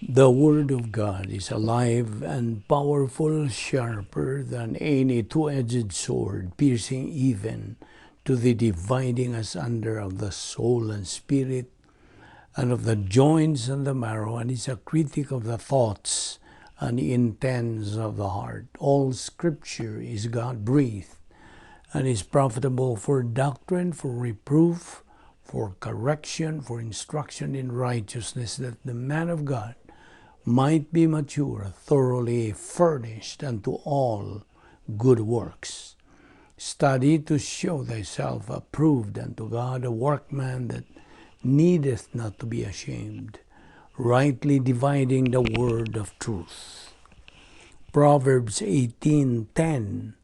The Word of God is alive and powerful, sharper than any two-edged sword, piercing even to the dividing asunder of the soul and spirit, and of the joints and the marrow, and is a critic of the thoughts and intents of the heart. All Scripture is God-breathed, and is profitable for doctrine, for reproof, for correction, for instruction in righteousness, that the man of God might be mature, thoroughly furnished unto all good works. Study to show thyself approved unto God, a workman that needeth not to be ashamed, rightly dividing the word of truth. Proverbs 18:10.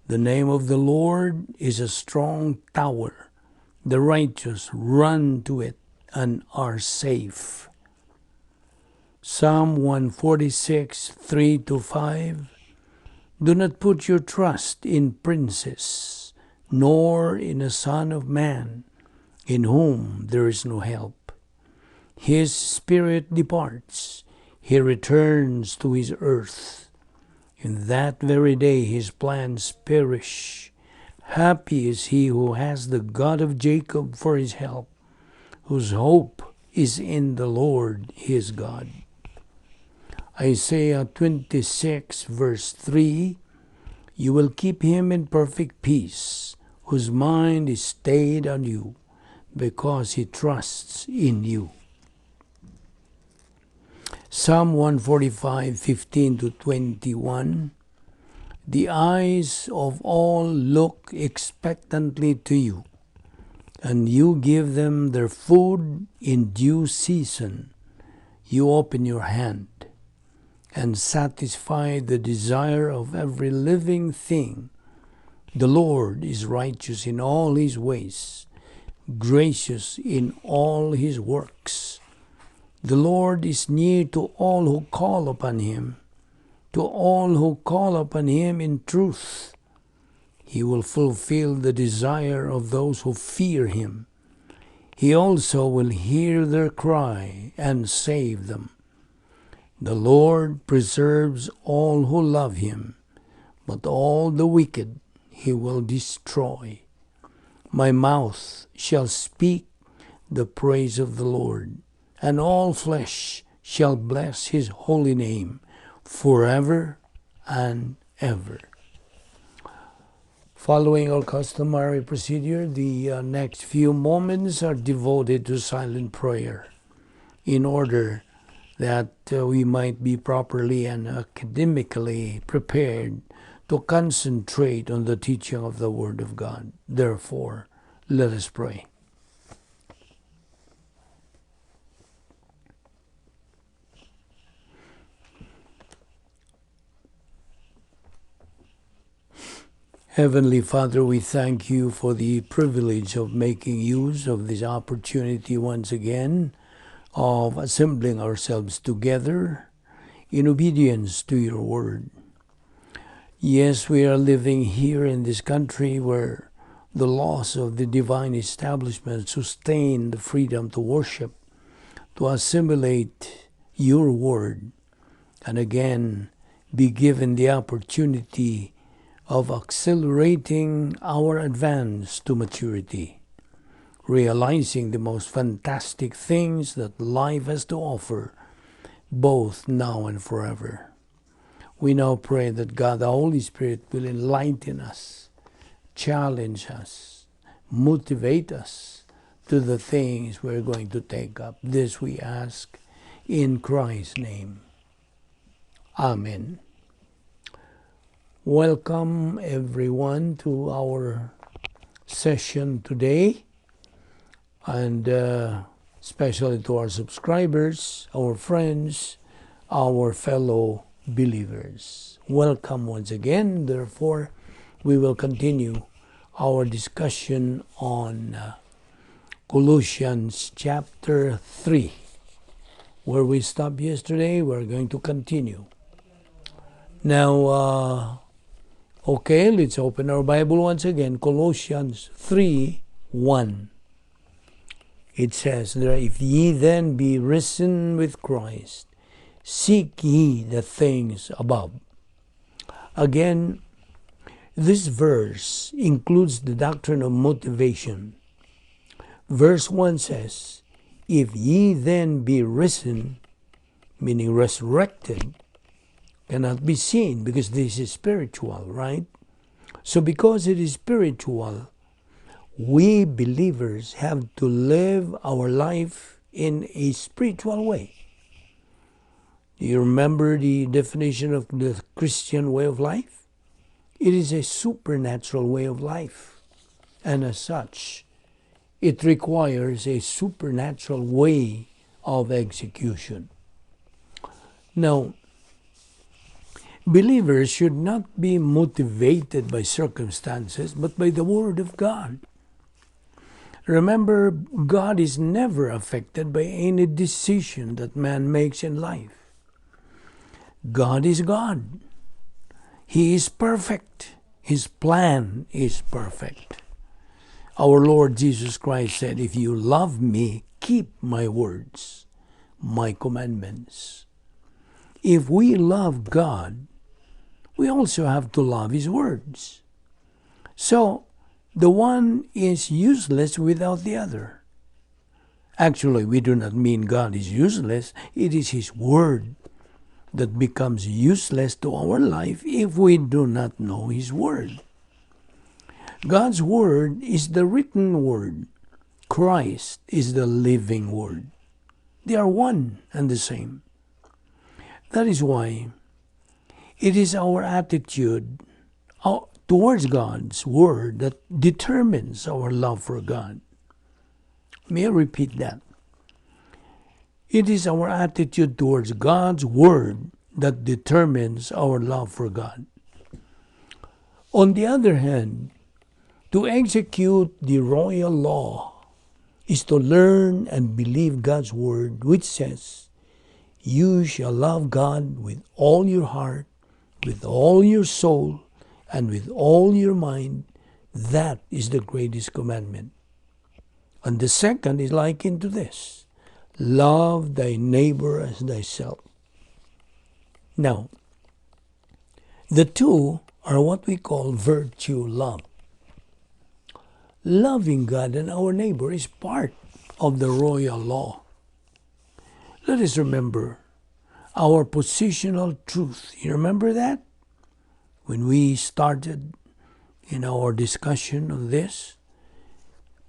The name of the Lord is a strong tower. The righteous run to it and are safe. Psalm 146, 3-5. Do not put your trust in princes, nor in a son of man, in whom there is no help. His spirit departs, he returns to his earth. In that very day his plans perish. Happy is he who has the God of Jacob for his help, whose hope is in the Lord his God. Isaiah 26, verse 3, you will keep him in perfect peace, whose mind is stayed on you, because he trusts in you. Psalm 145, 15-21, the eyes of all look expectantly to you, and you give them their food in due season. You open your hand and satisfy the desire of every living thing. The Lord is righteous in all his ways, gracious in all his works. The Lord is near to all who call upon him, to all who call upon him in truth. He will fulfill the desire of those who fear him. He also will hear their cry and save them. The Lord preserves all who love him, but all the wicked he will destroy. My mouth shall speak the praise of the Lord, and all flesh shall bless his holy name forever and ever. Following our customary procedure, the next few moments are devoted to silent prayer in order that we might be properly and academically prepared to concentrate on the teaching of the Word of God. Therefore, let us pray. Heavenly Father, we thank you for the privilege of making use of this opportunity once again of assembling ourselves together in obedience to your word. Yes, we are living here in this country where the laws of the divine establishment sustain the freedom to worship, to assimilate your word, and again be given the opportunity of accelerating our advance to maturity, realizing the most fantastic things that life has to offer, both now and forever. We now pray that God, the Holy Spirit, will enlighten us, challenge us, motivate us to the things we're going to take up. This we ask in Christ's name. Amen. Welcome everyone to our session today, and especially to our subscribers, our friends, our fellow believers. Welcome once again. Therefore, we will continue our discussion on Colossians chapter 3. Where we stopped yesterday, we're going to continue. Now, okay, let's open our Bible once again. Colossians 3:1. It says there, if ye then be risen with Christ, Seek ye the things above. Again, this verse includes the doctrine of motivation. Verse 1 says, if ye then be risen, meaning resurrected, cannot be seen because this is spiritual, right? So because it is spiritual, we believers have to live our life in a spiritual way. You remember the definition of the Christian way of life? It is a supernatural way of life. And as such, it requires a supernatural way of execution. Now, believers should not be motivated by circumstances, but by the Word of God. Remember, God is never affected by any decision that man makes in life. God is God. He is perfect. His plan is perfect. Our Lord Jesus Christ said, if you love me, keep my words, my commandments. If we love God, we also have to love His words. So, the one is useless without the other. Actually, we do not mean God is useless. It is His word that becomes useless to our life if we do not know His word. God's word is the written word. Christ is the living word. They are one and the same. That is why it is our attitude towards God's word that determines our love for God. May I repeat that? It is our attitude towards God's word that determines our love for God. On the other hand, to execute the royal law is to learn and believe God's word, which says, you shall love God with all your heart, with all your soul, and with all your mind. That is the greatest commandment. And the second is likened to this: love thy neighbor as thyself. Now, the two are what we call virtue love. Loving God and our neighbor is part of the royal law. Let us remember our positional truth. You remember that? When we started in our discussion of this,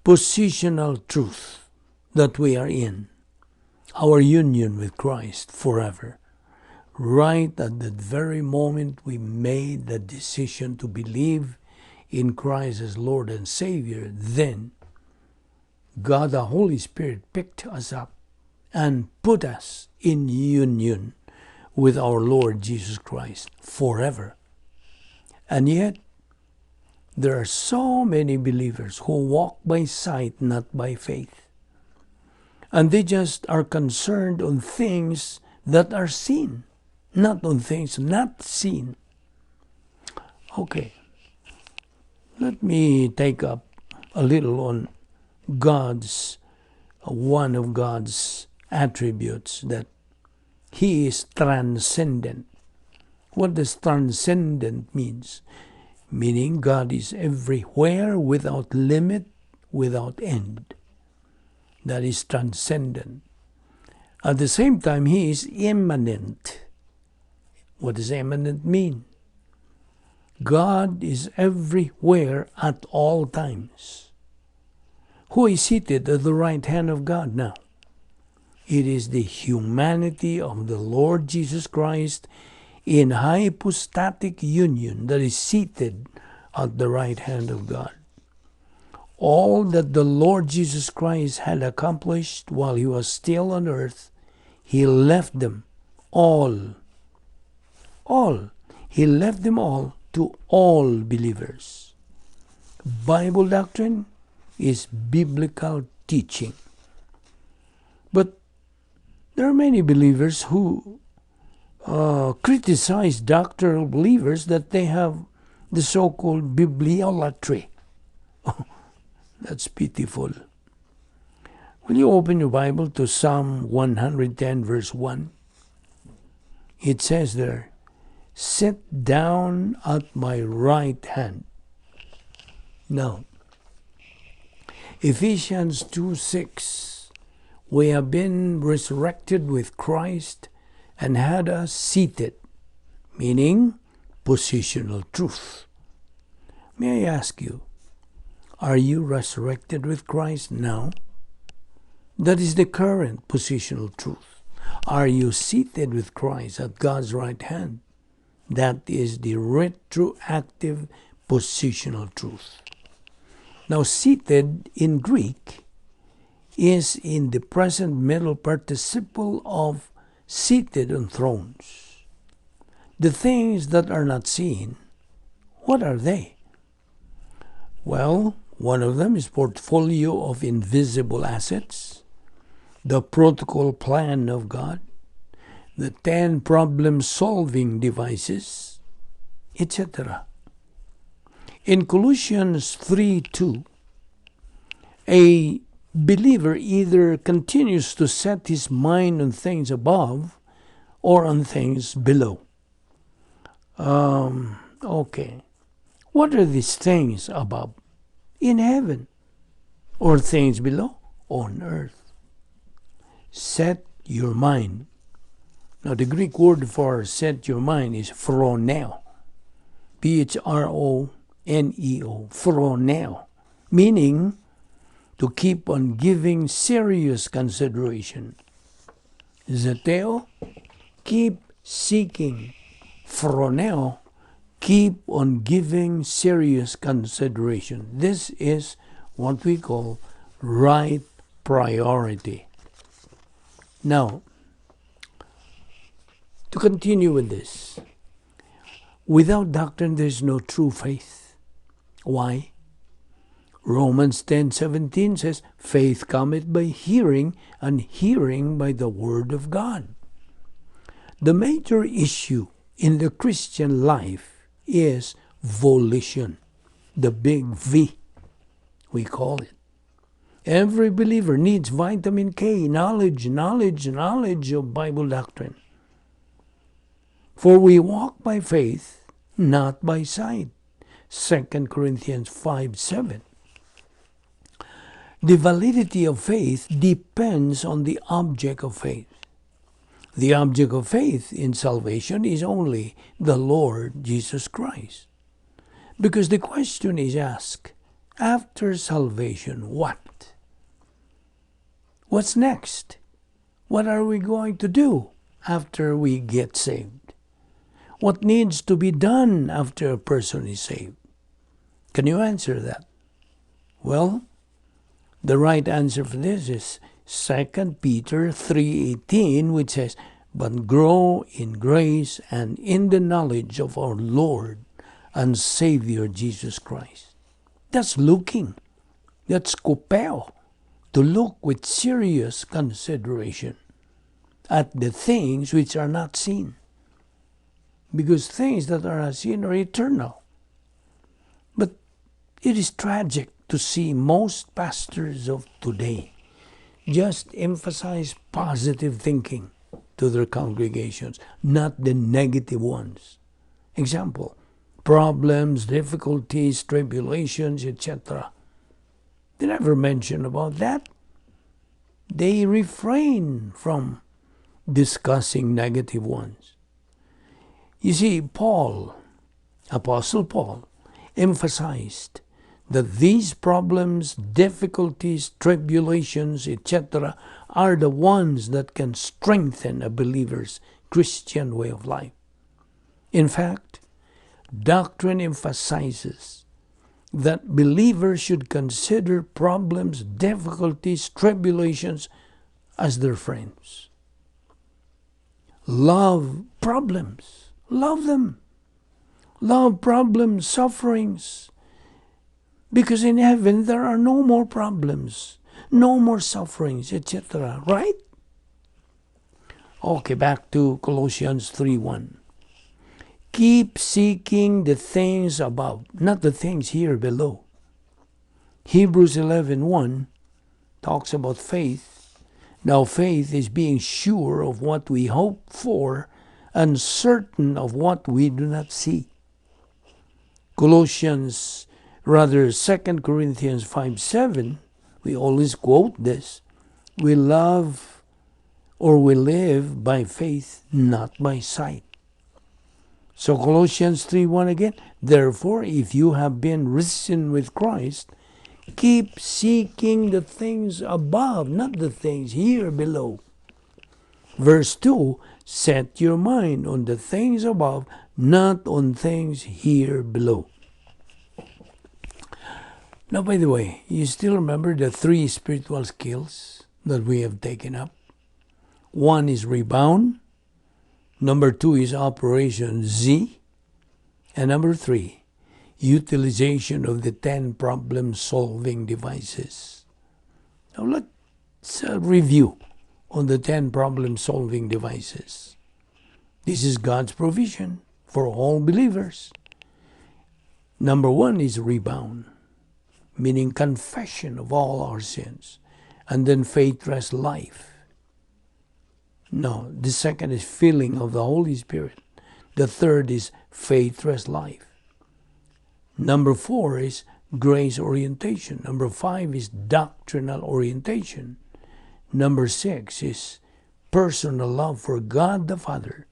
positional truth that we are in, our union with Christ forever. Right at the very moment we made the decision to believe in Christ as Lord and Savior, then God the Holy Spirit picked us up and put us in union with our Lord Jesus Christ forever. And yet, there are so many believers who walk by sight, not by faith. And they just are concerned on things that are seen, not on things not seen. Okay, let me take up a little on one of God's attributes, that He is transcendent. What does transcendent means? Meaning God is everywhere, without limit, without end. That is transcendent. At the same time, He is immanent. What does immanent mean? God is everywhere at all times. Who is seated at the right hand of God now? It is the humanity of the Lord Jesus Christ in hypostatic union that is seated at the right hand of God. All that the Lord Jesus Christ had accomplished while He was still on earth, He left them all. He left them all to all believers. Bible doctrine is biblical teaching. But there are many believers who criticize doctrinal believers that they have the so-called bibliolatry. That's pitiful. Will you open your Bible to Psalm 110 verse 1? It says there, sit down at my right hand. Now, Ephesians 2:6, we have been resurrected with Christ and had us seated, meaning positional truth. May I ask you, are you resurrected with Christ now? That is the current positional truth. Are you seated with Christ at God's right hand? That is the retroactive positional truth. Now, seated in Greek is in the present middle participle of seated on thrones. The things that are not seen, what are they? Well, one of them is portfolio of invisible assets, the protocol plan of God, the 10 problem-solving devices, etc. In Colossians 3:2, a believer either continues to set his mind on things above or on things below. Okay. What are these things above? In heaven. Or things below? On earth. Set your mind. Now the Greek word for set your mind is phroneo. Phroneo. Phroneo. Meaning to keep on giving serious consideration. Zeteo, keep seeking. Phroneo, keep on giving serious consideration. This is what we call right priority. Now, to continue with this, without doctrine there is no true faith. Why? Romans 10:17 says, faith cometh by hearing, and hearing by the word of God. The major issue in the Christian life is volition, the big V, we call it. Every believer needs vitamin K, knowledge of Bible doctrine. For we walk by faith, not by sight. 2 Corinthians 5:7. The validity of faith depends on the object of faith. The object of faith in salvation is only the Lord Jesus Christ. Because the question is asked, after salvation, what? What's next? What are we going to do after we get saved? What needs to be done after a person is saved? Can you answer that? Well, the right answer for this is 2 Peter 3:18, which says, but grow in grace and in the knowledge of our Lord and Savior Jesus Christ. That's looking. That's skopeo. To look with serious consideration at the things which are not seen. Because things that are not seen are eternal. But it is tragic to see most pastors of today just emphasize positive thinking to their congregations, not the negative ones. Example, problems, difficulties, tribulations, etc. They never mention about that. They refrain from discussing negative ones. You see, Apostle Paul, emphasized that these problems, difficulties, tribulations, etc. are the ones that can strengthen a believer's Christian way of life. In fact, doctrine emphasizes that believers should consider problems, difficulties, tribulations as their friends. Love problems. Love them. Love problems, sufferings. Because in heaven there are no more problems, no more sufferings, etc. Right? Okay, back to Colossians 3:1. Keep seeking the things above, not the things here below. Hebrews 11:1 talks about faith. Now faith is being sure of what we hope for and certain of what we do not see. Second Corinthians 5:7, we always quote this. We live by faith, not by sight. So Colossians 3:1 again, therefore, if you have been risen with Christ, keep seeking the things above, not the things here below. Verse 2, set your mind on the things above, not on things here below. Now, by the way, you still remember the 3 spiritual skills that we have taken up? 1 is rebound. Number 2 is Operation Z. And number 3, utilization of the 10 problem-solving devices. Now let's review on the 10 problem-solving devices. This is God's provision for all believers. Number 1 is rebound, meaning confession of all our sins, and then faith-rest life. No, the second is filling of the Holy Spirit. The third is faith-rest life. Number 4 is grace orientation. Number 5 is doctrinal orientation. Number 6 is personal love for God the Father.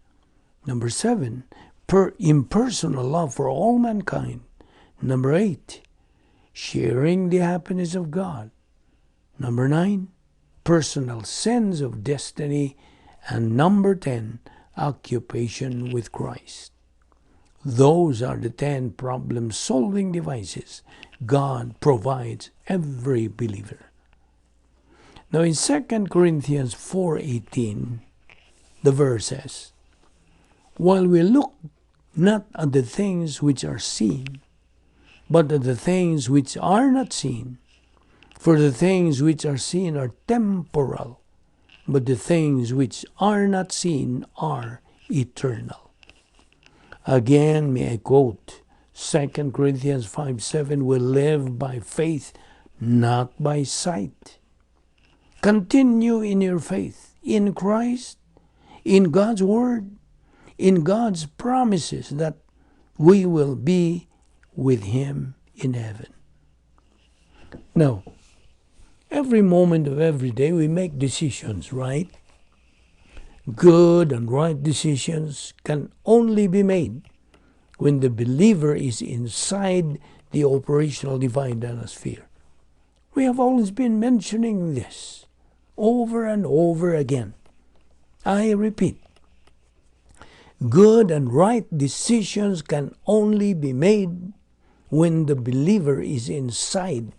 Number 7, impersonal love for all mankind. Number 8, sharing the happiness of God. Number 9, personal sense of destiny. And number 10, occupation with Christ. Those are the 10 problem-solving devices God provides every believer. Now in 2 Corinthians 4:18, the verse says, while we look not at the things which are seen, but at the things which are not seen. For the things which are seen are temporal, but the things which are not seen are eternal. Again, may I quote 2 Corinthians 5:7, we live by faith, not by sight. Continue in your faith, in Christ, in God's Word, in God's promises that we will be with Him in heaven. Now, every moment of every day we make decisions, right? Good and right decisions can only be made when the believer is inside the operational divine dynasty. We have always been mentioning this over and over again. I repeat, good and right decisions can only be made when the believer is inside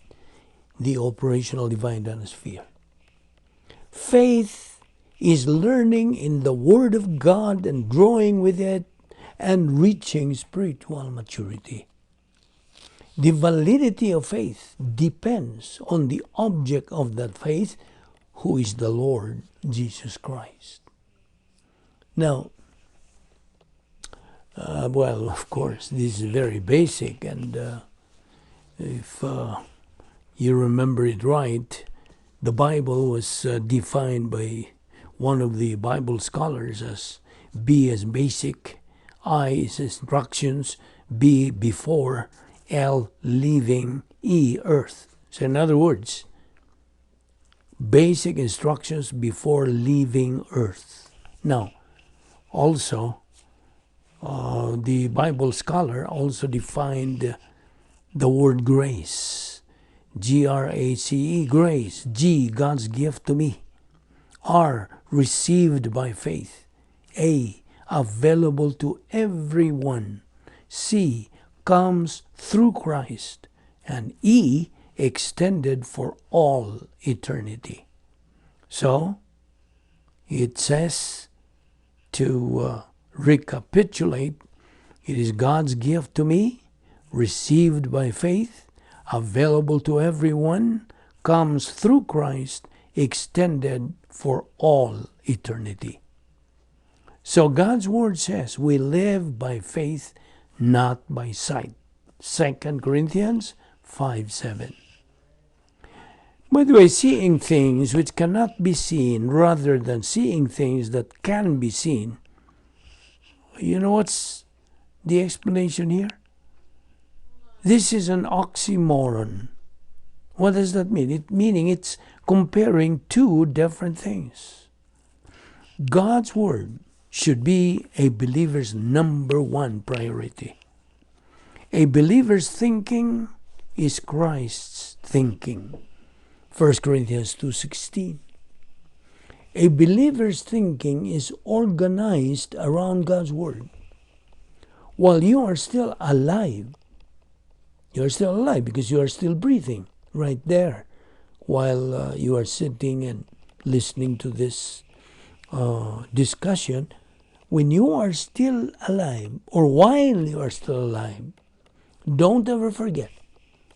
the operational divine dynasty. Faith is learning in the Word of God and growing with it and reaching spiritual maturity. The validity of faith depends on the object of that faith, who is the Lord Jesus Christ. Now, of course, this is very basic, and if you remember it right, the Bible was defined by one of the Bible scholars as B as basic, I is instructions, B before, L living, E earth. So in other words, basic instructions before leaving earth. Now, also, the Bible scholar also defined the word grace. Grace, grace. G, God's gift to me. R, received by faith. A, available to everyone. C, comes through Christ. And E, extended for all eternity. So, it says, to recapitulate, it is God's gift to me, received by faith, available to everyone, comes through Christ, extended for all eternity. So God's Word says we live by faith, not by sight. 2 Corinthians 5:7. By the way, seeing things which cannot be seen rather than seeing things that can be seen You know what's the explanation here? This is an oxymoron. What does that mean? Meaning it's comparing two different things. God's Word should be a believer's number one priority. A believer's thinking is Christ's thinking. 1 Corinthians 2:16. A believer's thinking is organized around God's Word. While you are still alive, because you are still breathing right there while you are sitting and listening to this discussion. When you are still alive, or while you are still alive, don't ever forget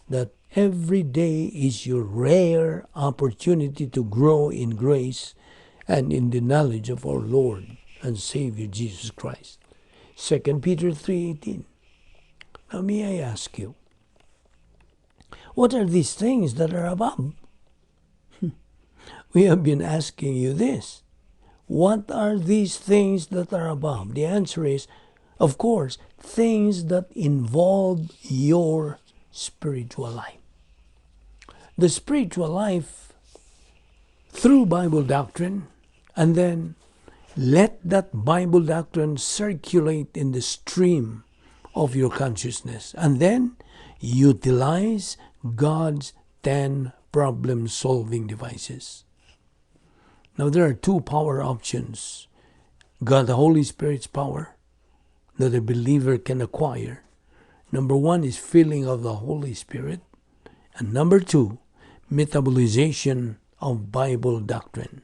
that every day is your rare opportunity to grow in grace and in the knowledge of our Lord and Savior Jesus Christ. 2 Peter 3:18. Now may I ask you, what are these things that are above? We have been asking you this. What are these things that are above? The answer is, of course, things that involve your spiritual life. The spiritual life through Bible doctrine, and then let that Bible doctrine circulate in the stream of your consciousness, and then utilize God's 10 problem-solving devices. Now there are two power options. God, the Holy Spirit's power that a believer can acquire. Number one is filling of the Holy Spirit. And number two, metabolization of Bible doctrine.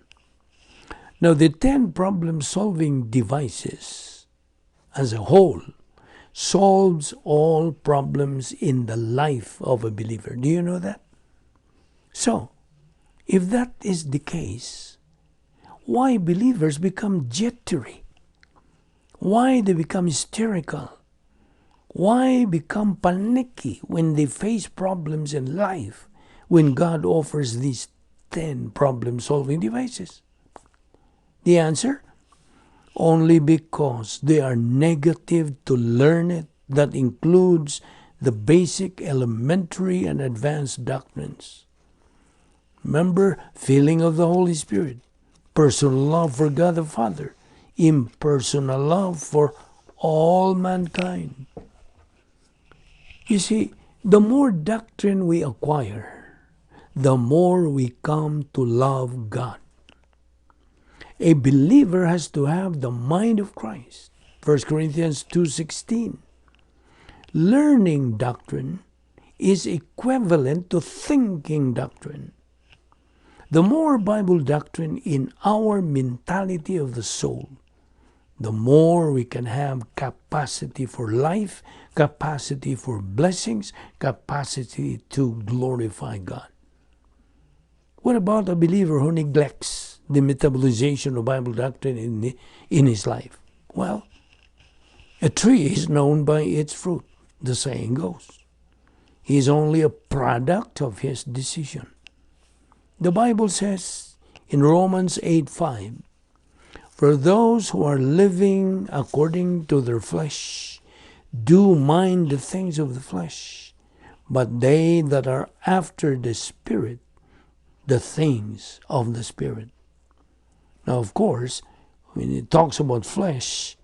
Now the 10 problem-solving devices as a whole solves all problems in the life of a believer. Do you know that? So, if that is the case, why believers become jittery? Why they become hysterical? Why become panicky when they face problems in life when God offers these 10 problem-solving devices? The answer? Only because they are negative to learn it. That includes the basic, elementary, and advanced doctrines. Remember, filling of the Holy Spirit, personal love for God the Father, impersonal love for all mankind. You see, the more doctrine we acquire, the more we come to love God. A believer has to have the mind of Christ. 1 Corinthians 2:16. Learning doctrine is equivalent to thinking doctrine. The more Bible doctrine in our mentality of the soul, the more we can have capacity for life, capacity for blessings, capacity to glorify God. What about a believer who neglects the metabolization of Bible doctrine in his life? Well, a tree is known by its fruit, the saying goes. He is only a product of his decision. The Bible says in Romans 8:5, "For those who are living according to their flesh do mind the things of the flesh, but they that are after the Spirit, the things of the Spirit." Now, of course, when it talks about flesh,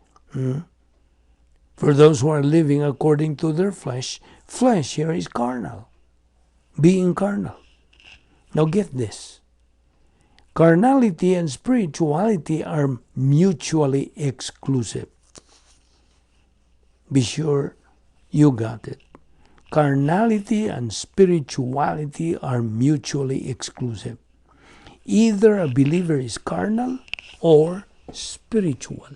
for those who are living according to their flesh, flesh here is carnal, being carnal. Now get this. Carnality and spirituality are mutually exclusive. Be sure you got it. Carnality and spirituality are mutually exclusive. Either a believer is carnal or spiritual.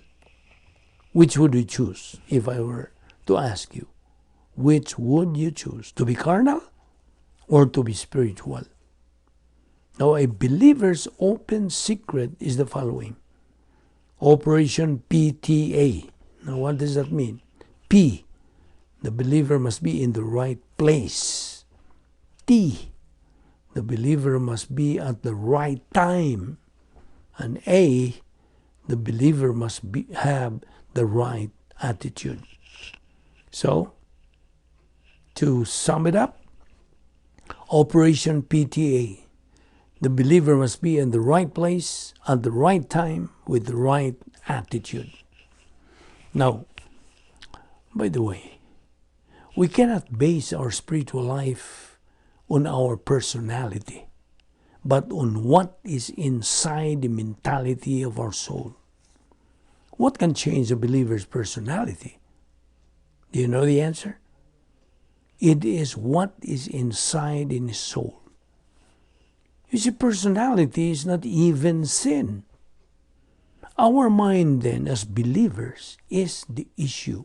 Which would you choose if I were to ask you? Which would you choose? To be carnal or to be spiritual? Now, a believer's open secret is the following. Operation PTA. Now, what does that mean? P, the believer must be in the right place. T, the believer must be at the right time. And A, the believer must have the right attitude. So, to sum it up, Operation PTA. The believer must be in the right place at the right time with the right attitude. Now, by the way, we cannot base our spiritual life on our personality, but on what is inside the mentality of our soul. What can change a believer's personality? Do you know the answer? It is what is inside in his soul. You see, personality is not even sin. Our mind then, as believers, is the issue.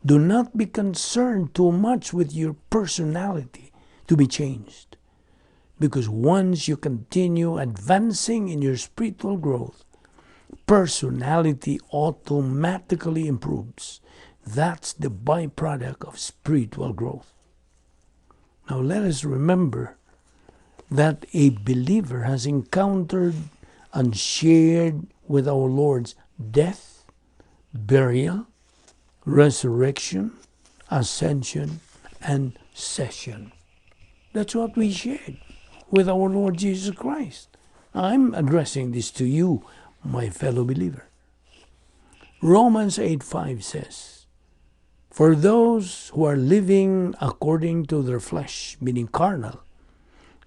Do not be concerned too much with your personality to be changed. Because once you continue advancing in your spiritual growth, personality automatically improves. That's the byproduct of spiritual growth. Now let us remember that a believer has encountered and shared with our Lord's death, burial, resurrection, ascension, and session. That's what we shared with our Lord Jesus Christ. I'm addressing this to you, my fellow believer. Romans 8:5 says, "For those who are living according to their flesh," meaning carnal,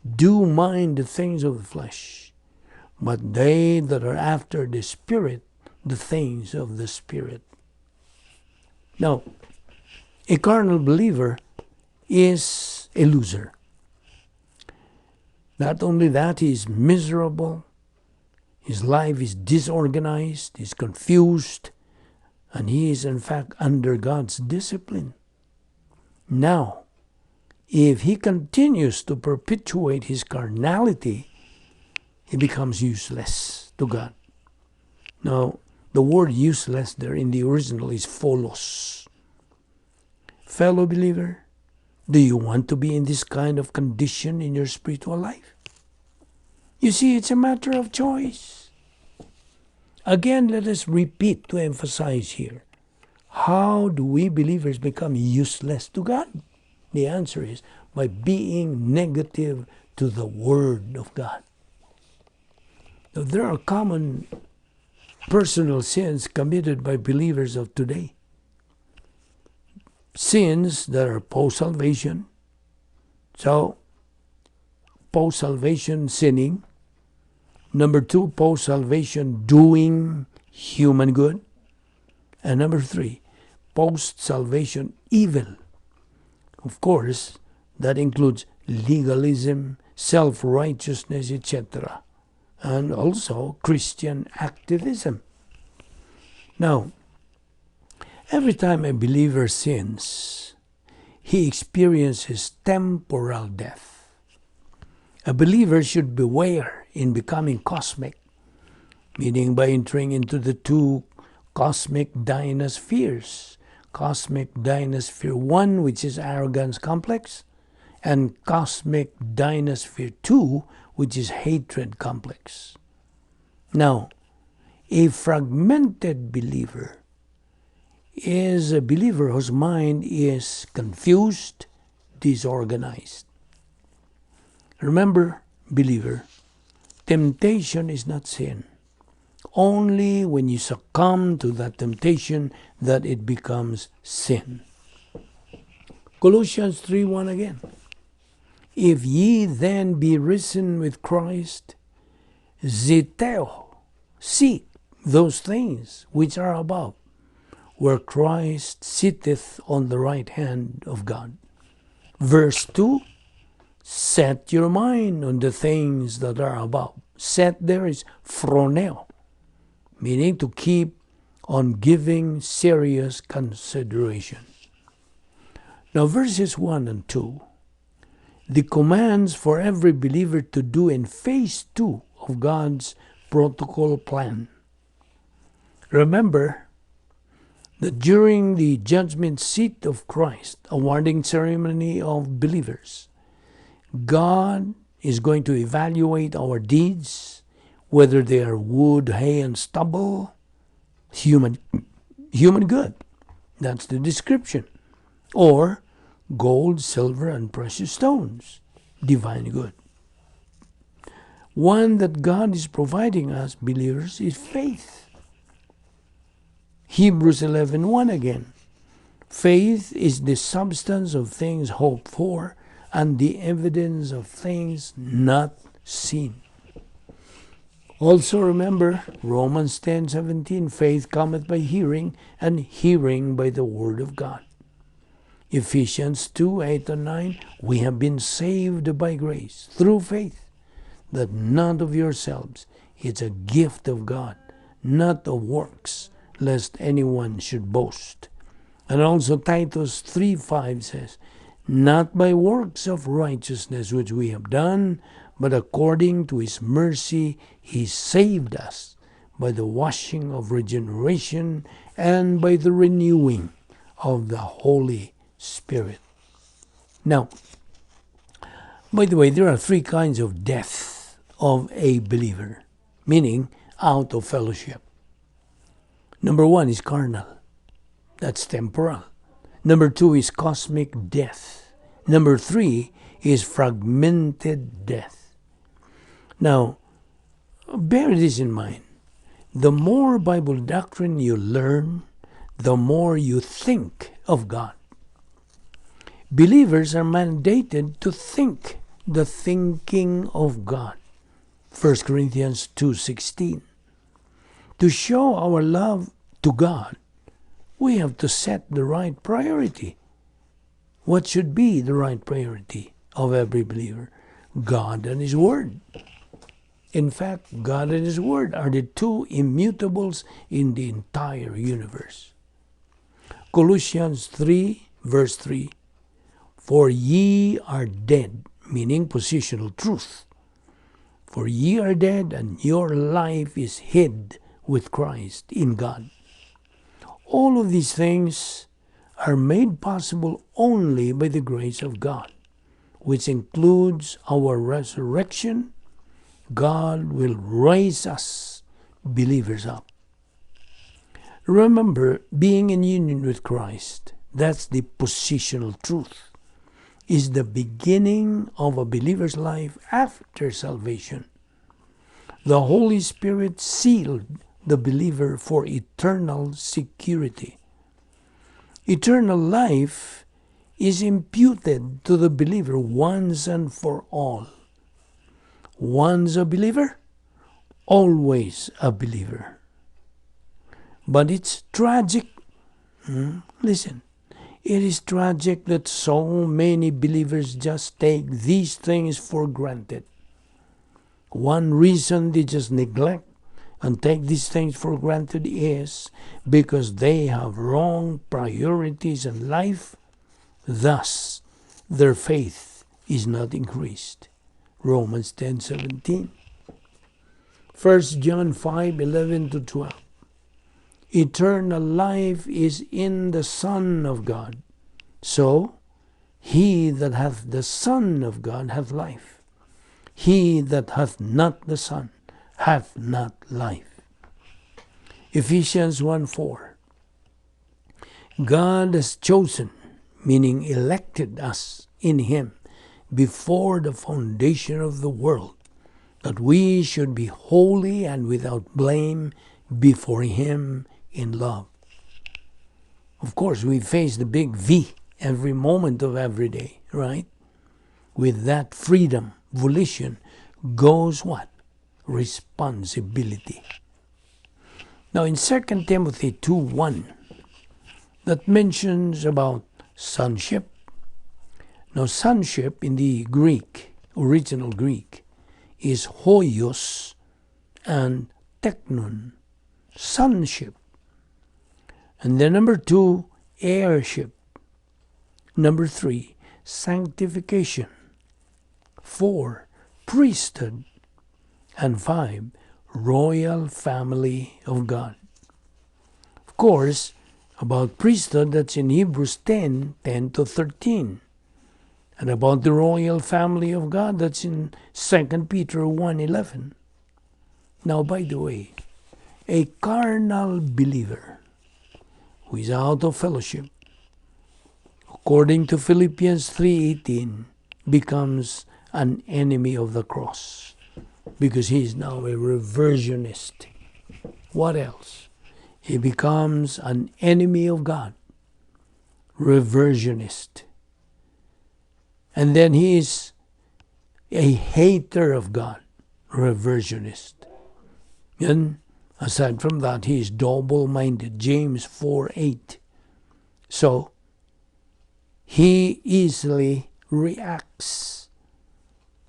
"do mind the things of the flesh, but they that are after the Spirit, the things of the Spirit." Now, a carnal believer is a loser. Not only that, he is miserable, his life is disorganized, he's confused, and he is in fact under God's discipline. Now, if he continues to perpetuate his carnality, he becomes useless to God. Now, the word useless there in the original is pholos. Fellow believer, do you want to be in this kind of condition in your spiritual life? You see, it's a matter of choice. Again, let us repeat to emphasize here. How do we believers become useless to God? The answer is by being negative to the Word of God. Now, there are common personal sins committed by believers of today. Sins that are post-salvation. So, post-salvation sinning. Number 2, post-salvation doing human good. And number 3, post-salvation evil. Of course, that includes legalism, self-righteousness, etc. And also Christian activism. Now, every time a believer sins, he experiences temporal death. A believer should beware in becoming cosmic, meaning by entering into the 2 cosmic dynaspheres. Cosmic dynasphere 1, which is arrogance complex, and cosmic dynasphere 2, which is hatred complex. Now, a fragmented believer is a believer whose mind is confused, disorganized. Remember, believer, temptation is not sin. Only when you succumb to that temptation that it becomes sin. Colossians 3:1 again. "If ye then be risen with Christ, zeteo, seek those things which are above, where Christ sitteth on the right hand of God." Verse 2, set your mind on the things that are above. Set there is phroneo, meaning to keep on giving serious consideration. Now verses 1 and 2, the commands for every believer to do in phase 2 of God's protocol plan. Remember that during the judgment seat of Christ, awarding ceremony of believers, God is going to evaluate our deeds, whether they are wood, hay, and stubble, human human good. That's the description. Or gold, silver, and precious stones, divine good. One that God is providing us, believers, is faith. Hebrews 11:1 again. Faith is the substance of things hoped for and the evidence of things not seen. Also remember Romans 10:17, faith cometh by hearing, and hearing by the word of God. Ephesians 2:8 and 9, we have been saved by grace through faith, that not of yourselves, it's a gift of God, not of works, lest anyone should boast. And also Titus 3:5 says, not by works of righteousness which we have done, but according to his mercy he saved us by the washing of regeneration and by the renewing of the Holy Spirit. Now, by the way, there are three kinds of death of a believer, meaning out of fellowship. Number one is carnal. That's temporal. Number two is cosmic death. Number three is fragmented death. Now, bear this in mind. The more Bible doctrine you learn, the more you think of God. Believers are mandated to think the thinking of God. 1 Corinthians 2:16. To show our love to God, we have to set the right priority. What should be the right priority of every believer? God and His Word. In fact, God and His Word are the two immutables in the entire universe. Colossians 3, verse 3, for ye are dead, meaning positional truth. For ye are dead, and your life is hid with Christ in God. All of these things are made possible only by the grace of God, which includes our resurrection. God will raise us, believers, up. Remember, being in union with Christ, that's the positional truth, is the beginning of a believer's life after salvation. The Holy Spirit sealed the believer for eternal security. Eternal life is imputed to the believer once and for all. Once a believer, always a believer. But it's tragic. Listen, it is tragic that so many believers just take these things for granted. One reason they just neglect and take these things for granted is because they have wrong priorities in life. Thus, their faith is not increased. Romans 10:17. 1 John 5:11-12. Eternal life is in the Son of God. So, he that hath the Son of God hath life. He that hath not the Son hath not life. Ephesians 1:4. God has chosen, meaning elected us in Him before the foundation of the world, that we should be holy and without blame before Him in love. Of course, we face the big V every moment of every day, right? With that freedom, volition, goes what? Responsibility. Now in 2 Timothy 2:1, that mentions about sonship. Now sonship in the Greek, original Greek, is hoios and teknon, sonship. And then number 2, heirship. Number 3, sanctification. 4, priesthood. And 5, royal family of God. Of course, about priesthood, that's in Hebrews 10:10-13. And about the royal family of God, that's in 2 Peter 1:11. Now, by the way, a carnal believer who is out of fellowship, according to Philippians 3:18, becomes an enemy of the cross because he is now a reversionist. What else? He becomes an enemy of God, reversionist. And then he is a hater of God, reversionist. And aside from that, he is double-minded, James 4:8. So, he easily reacts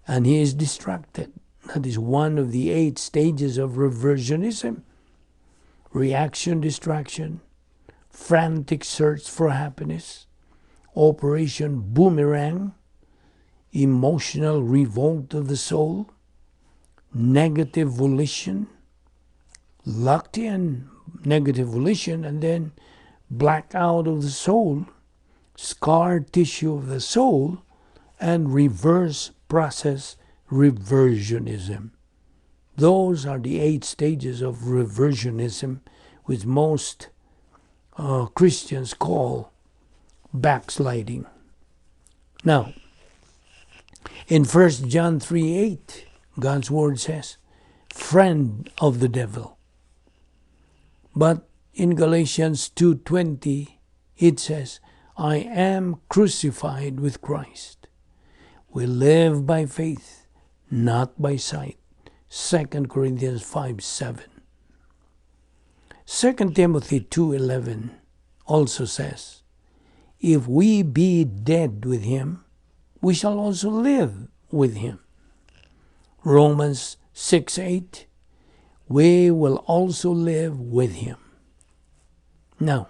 and he is distracted. That is one of the 8 stages of reversionism. Reaction, distraction, frantic search for happiness, Operation Boomerang, emotional revolt of the soul, negative volition, locked in negative volition, and then blackout of the soul, scar tissue of the soul, and reverse process reversionism. Those are the 8 stages of reversionism, which most Christians call backsliding. Now, in 1 John 3:8, God's word says, friend of the devil. But in Galatians 2:20, it says, I am crucified with Christ. We live by faith, not by sight. 2 Corinthians 5:7. 2 Timothy 2:11 also says, if we be dead with him, we shall also live with him. Romans 6:8, we will also live with him. Now,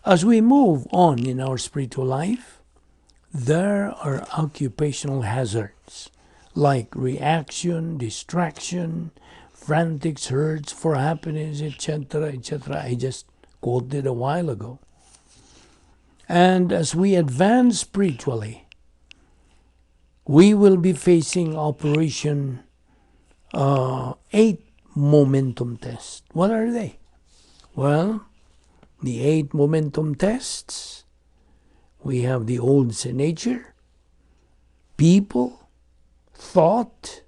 as we move on in our spiritual life, there are occupational hazards like reaction, distraction, frantic search for happiness, etc., etc. I just quoted a while ago. And as we advance spiritually, we will be facing Operation 8 momentum tests. What are they? Well, the 8 momentum tests, we have the old sin nature, people, thought,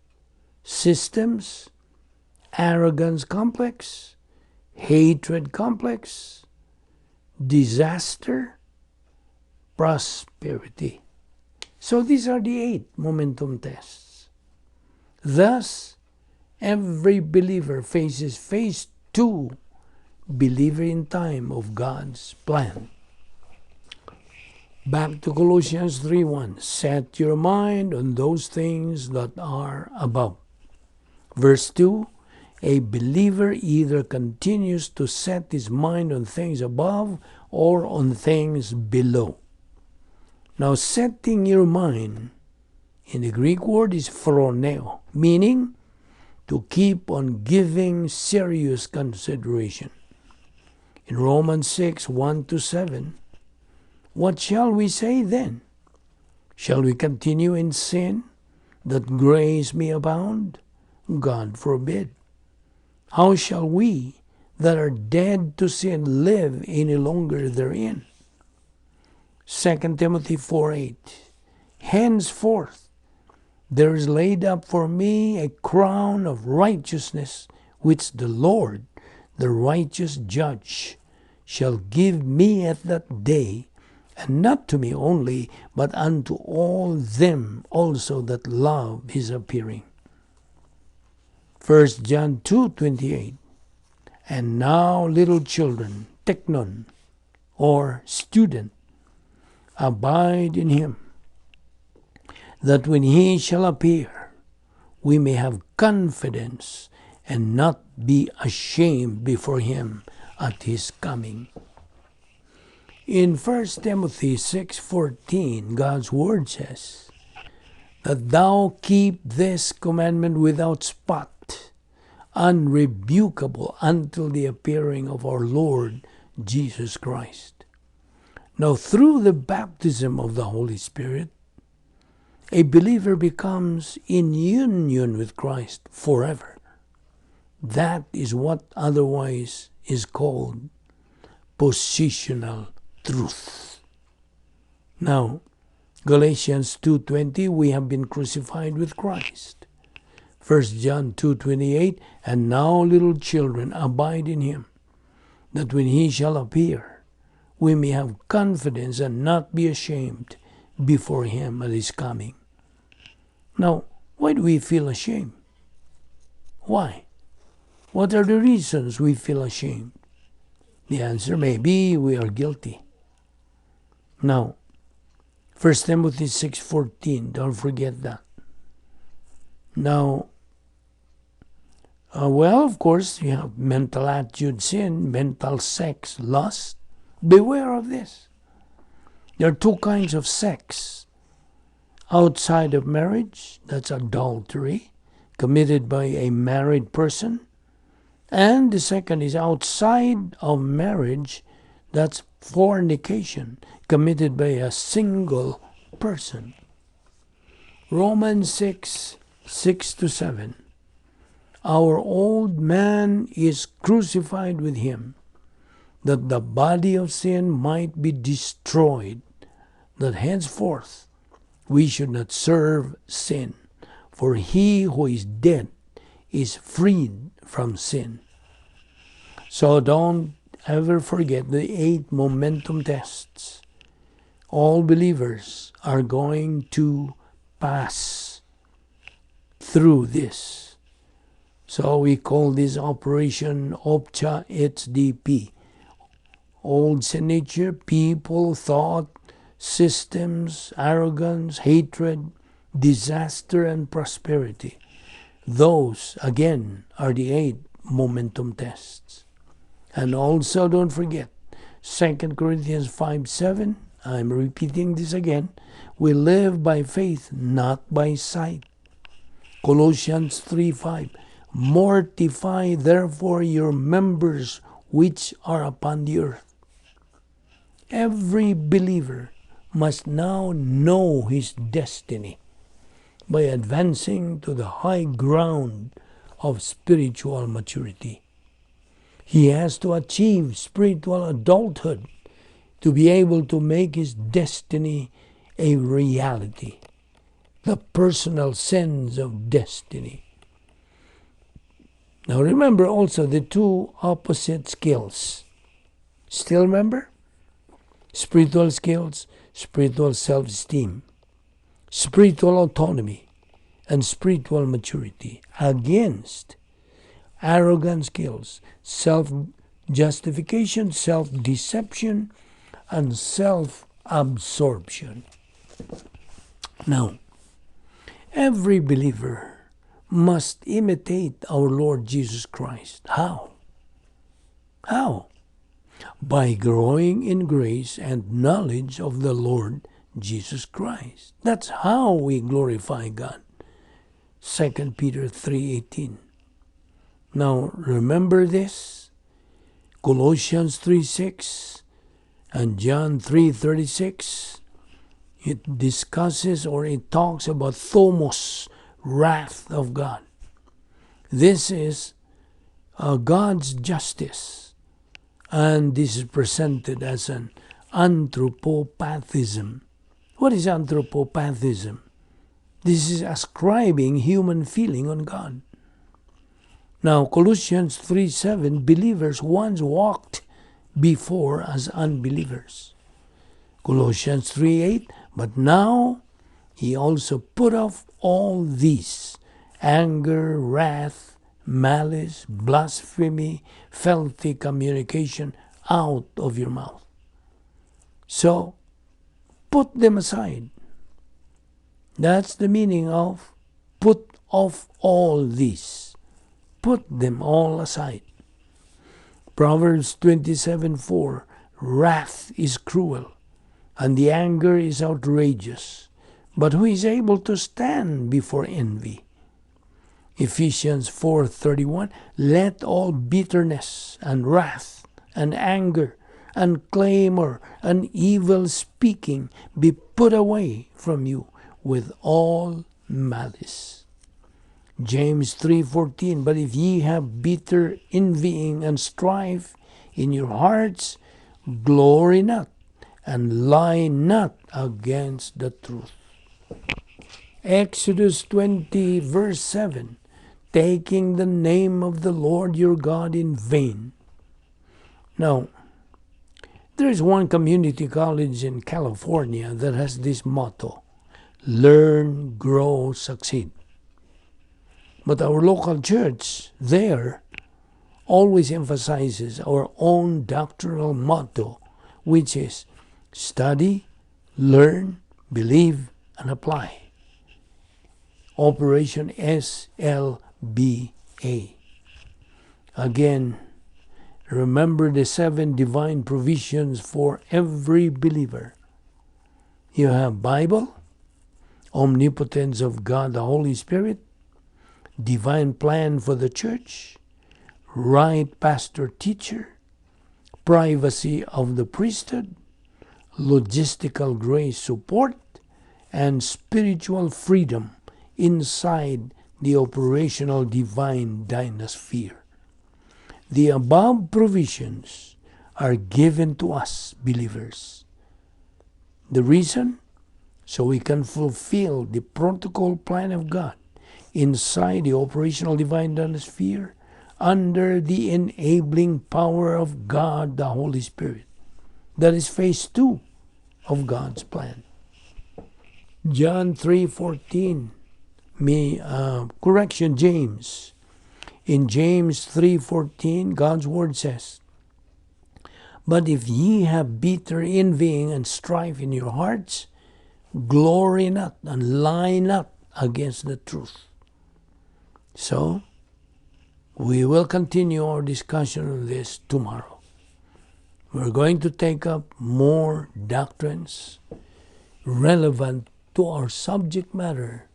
systems, arrogance complex, hatred complex, disaster, prosperity. So these are the 8 momentum tests. Thus, every believer faces phase 2, believer in time of God's plan. Back to Colossians 3:1. Set your mind on those things that are above. Verse 2. A believer either continues to set his mind on things above or on things below. Now, setting your mind in the Greek word is phroneo, meaning to keep on giving serious consideration. In Romans 6:1-7, what shall we say then? Shall we continue in sin, that grace may abound? God forbid. How shall we that are dead to sin live any longer therein? 2 Timothy 4:8. Henceforth there is laid up for me a crown of righteousness, which the Lord, the righteous judge, shall give me at that day, and not to me only, but unto all them also that love his appearing. 1 John 2:28. And now, little children, teknon, or student, abide in him, that when he shall appear, we may have confidence and not be ashamed before him at his coming. In 1 Timothy 6:14, God's word says, that thou keep this commandment without spot, unrebukable until the appearing of our Lord Jesus Christ. Now, through the baptism of the Holy Spirit, a believer becomes in union with Christ forever. That is what otherwise is called Positional Truth. Now, Galatians 2:20, we have been crucified with Christ. 1 John 2:28, and now little children abide in him, that when he shall appear, we may have confidence and not be ashamed before him at his coming. Now, why do we feel ashamed? Why? What are the reasons we feel ashamed? The answer may be we are guilty. Now, 1 Timothy 6:14, don't forget that. Now, of course, you have mental attitude sin, mental sex, lust. Beware of this. There are two kinds of sex. Outside of marriage, that's adultery, committed by a married person. And the second is outside of marriage, that's fornication, committed by a single person. Romans 6:6-7. Our old man is crucified with him, that the body of sin might be destroyed, that henceforth we should not serve sin. For he who is dead is freed from sin. So don't ever forget the 8 momentum tests. All believers are going to pass through this. So we call this operation OPCHA HDP. Old sin nature, people, thought, systems, arrogance, hatred, disaster, and prosperity. Those, again, are the 8 momentum tests. And also don't forget, 2 Corinthians 5:7, I'm repeating this again, we live by faith, not by sight. Colossians 3:5, mortify therefore your members which are upon the earth. Every believer must now know his destiny by advancing to the high ground of spiritual maturity. He has to achieve spiritual adulthood to be able to make his destiny a reality, the personal sense of destiny. Now remember also the 2 opposite skills. Still remember? Spiritual skills, spiritual self-esteem, spiritual autonomy, and spiritual maturity against arrogant skills, self-justification, self-deception, and self-absorption. Now, every believer must imitate our Lord Jesus Christ. How? How? By growing in grace and knowledge of the Lord Jesus Christ. That's how we glorify God. 2 Peter 3:18. Now, remember this. Colossians 3:6 and John 3:36. It discusses or it talks about thomos, wrath of God. This is God's justice. And this is presented as an anthropopathism. What is anthropopathism? This is ascribing human feeling on God. Now, Colossians 3:7, believers once walked before as unbelievers. Colossians 3:8, but now he also put off all these: anger, wrath, malice, blasphemy, filthy communication out of your mouth. So, put them aside. That's the meaning of put off all these. Put them all aside. Proverbs 27:4, wrath is cruel, and the anger is outrageous. But who is able to stand before envy? Ephesians 4:31, let all bitterness and wrath and anger and clamor and evil speaking be put away from you with all malice. James 3:14, but if ye have bitter envying and strife in your hearts, glory not, and lie not against the truth. Exodus 20 verse 7, taking the name of the Lord your God in vain. Now, there is one community college in California that has this motto: learn, grow, succeed. But our local church there always emphasizes our own doctrinal motto, which is study, learn, believe, and apply. Operation SLBA. Again, remember the 7 divine provisions for every believer. You have Bible, omnipotence of God the Holy Spirit, divine plan for the church, right pastor-teacher, privacy of the priesthood, logistical grace support, and spiritual freedom inside the operational divine dynasphere. The above provisions are given to us believers. The reason? So we can fulfill the protocol plan of God inside the operational divine dynasphere under the enabling power of God the Holy Spirit. That is phase 2 of God's plan. John 3:14. James. In James 3:14, God's word says, "But if ye have bitter envying and strife in your hearts, glory not and lie not against the truth." So, we will continue our discussion on this tomorrow. We're going to take up more doctrines relevant to our subject matter,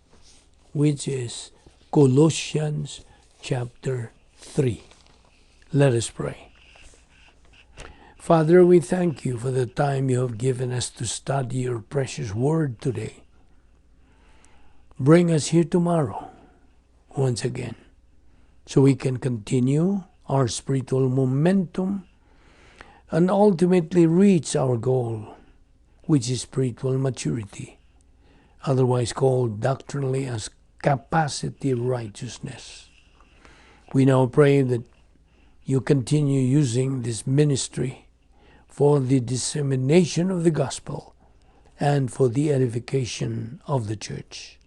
which is Colossians chapter 3. Let us pray. Father, we thank you for the time you have given us to study your precious word today. Bring us here tomorrow once again, so we can continue our spiritual momentum and ultimately reach our goal, which is spiritual maturity, otherwise called doctrinally as capacity righteousness. We now pray that you continue using this ministry for the dissemination of the gospel and for the edification of the church.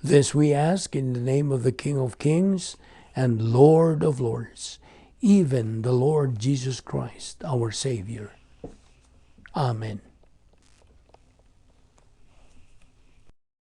This we ask in the name of the King of Kings and Lord of Lords, even the Lord Jesus Christ, our Savior. Amen.